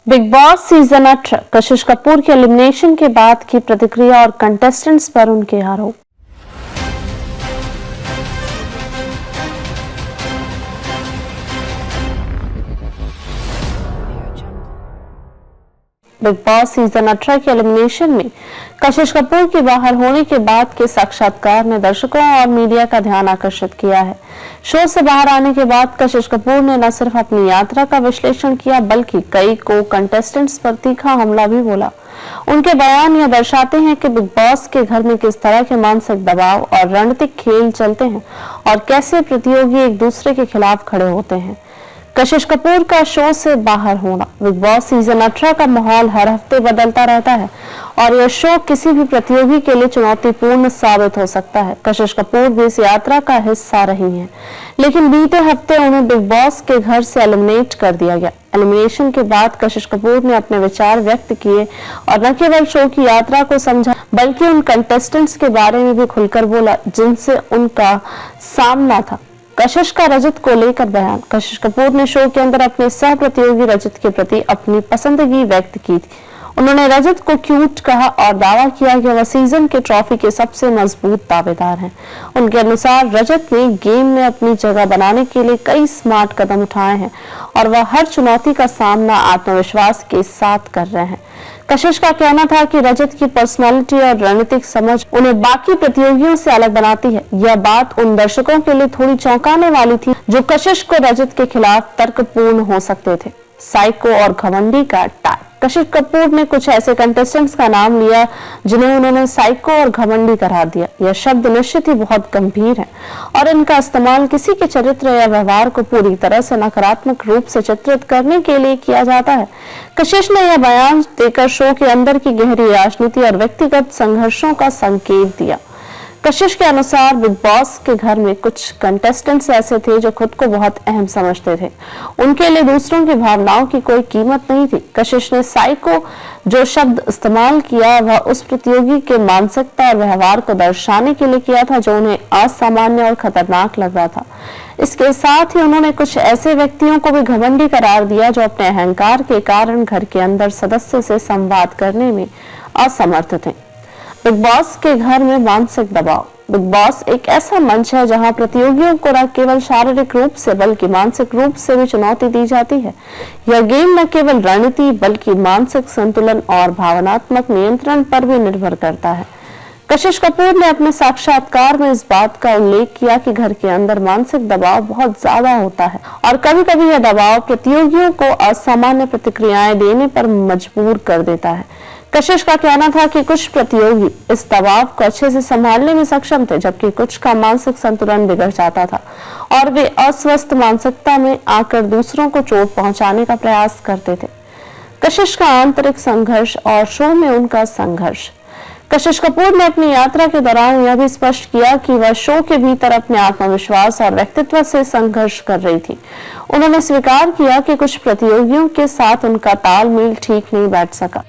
Big boss season 18 कशिश कपूर के elimination के बाद की प्रतिक्रिया और कंटेस्टेंट्स पर उनके आरोप। बिग बॉस सीजन 18 के एलिमिनेशन में कशिश कपूर के बाहर होने के बाद के साक्षात्कार ने दर्शकों और मीडिया का ध्यान आकर्षित किया है। शो से बाहर आने के बाद कशिश कपूर ने न सिर्फ अपनी यात्रा का विश्लेषण किया बल्कि कई को कंटेस्टेंट्स पर तीखा हमला भी बोला। उनके बयान यह दर्शाते हैं कि बिग बॉस के घर में किस तरह के मानसिक दबाव और रणनीतिक खेल चलते हैं और कैसे प्रतियोगी एक दूसरे के खिलाफ खड़े होते हैं। कशिश कपूर का शो से बाहर होना। बिग बॉस सीजन 18 का माहौल हर हफ्ते बदलता रहता है और यह शो किसी भी प्रतियोगी के लिए चुनौतीपूर्ण साबित हो सकता है। कशिश कपूर भी इस यात्रा का हिस्सा रही हैं, लेकिन बीते हफ्ते उन्हें बिग बॉस के घर से एलिमिनेट कर दिया गया। एलिमिनेशन के बाद कशिश कपूर ने अपने विचार व्यक्त किए और न केवल शो की यात्रा को समझा बल्कि उन कंटेस्टेंट्स के बारे में भी खुलकर बोला जिनसे उनका सामना था। कशिश का रजत को लेकर बयान। कशिश कपूर ने शो के अंदर अपने सह प्रतियोगी रजत के प्रति अपनी पसंदगी व्यक्त की थी। उन्होंने रजत को क्यूट कहा और दावा किया कि वह सीजन के ट्रॉफी के सबसे मजबूत दावेदार हैं। उनके अनुसार रजत ने गेम में अपनी जगह बनाने के लिए कई स्मार्ट कदम उठाए हैं और वह हर चुनौती का सामना आत्मविश्वास के साथ कर रहे हैं। कशिश का कहना था कि रजत की पर्सनालिटी और रणनीतिक समझ उन्हें बाकी प्रतियोगियों से अलग बनाती है। यह बात उन दर्शकों के लिए थोड़ी चौंकाने वाली थी जो कशिश को रजत के खिलाफ तर्कपूर्ण हो सकते थे। साइको और घमंडी का टैग। कशिश कपूर ने कुछ ऐसे कंटेस्टेंट्स का नाम लिया जिन्हें उन्होंने साइको और घमंडी करार दिया। यह शब्द निश्चित ही बहुत गंभीर है और इनका इस्तेमाल किसी के चरित्र या व्यवहार को पूरी तरह से नकारात्मक रूप से चित्रित करने के लिए किया जाता है। कशिश ने यह बयान देकर शो के अंदर की गहरी राजनीति और व्यक्तिगत संघर्षों का संकेत दिया। कशिश के अनुसार बिग बॉस के घर में कुछ कंटेस्टेंट्स ऐसे थे जो खुद को बहुत अहम समझते थे। उनके लिए दूसरों की भावनाओं की कोई कीमत नहीं थी। कशिश ने साइको जो शब्द इस्तेमाल किया वह उस प्रतियोगी के मानसिकता और व्यवहार को दर्शाने के लिए किया था जो उन्हें असामान्य और खतरनाक लग रहा था। इसके साथ ही उन्होंने कुछ ऐसे व्यक्तियों को भी घमंडी करार दिया जो अपने अहंकार के कारण घर के अंदर सदस्य से संवाद करने में असमर्थ थे। बिग बॉस के घर में मानसिक दबाव। बिग बॉस एक ऐसा मंच है जहां प्रतियोगियों को न केवल शारीरिक रूप से बल्कि मानसिक रूप से भी चुनौती दी जाती है। यह गेम न केवल रणनीति बल्कि मानसिक संतुलन और भावनात्मक नियंत्रण पर भी निर्भर करता है। कशिश कपूर ने अपने साक्षात्कार में इस बात का उल्लेख किया कि घर के अंदर मानसिक दबाव बहुत ज्यादा होता है और कभी-कभी यह दबाव प्रतियोगियों को असामान्य प्रतिक्रियाएं देने पर मजबूर कर देता है। कशिश का कहना था कि कुछ प्रतियोगी इस दबाव को अच्छे से संभालने में सक्षम थे जबकि कुछ का मानसिक संतुलन बिगड़ जाता था और वे अस्वस्थ मानसिकता में आकर दूसरों को चोट पहुंचाने का प्रयास करते थे। कशिश का आंतरिक संघर्ष और शो में उनका संघर्ष। कशिश कपूर ने अपनी यात्रा के दौरान यह भी स्पष्ट किया कि वह शो के भीतर अपने आत्मविश्वास और व्यक्तित्व से संघर्ष कर रही थी। उन्होंने स्वीकार किया कि कुछ प्रतियोगियों के साथ उनका तालमेल ठीक नहीं बैठ सका।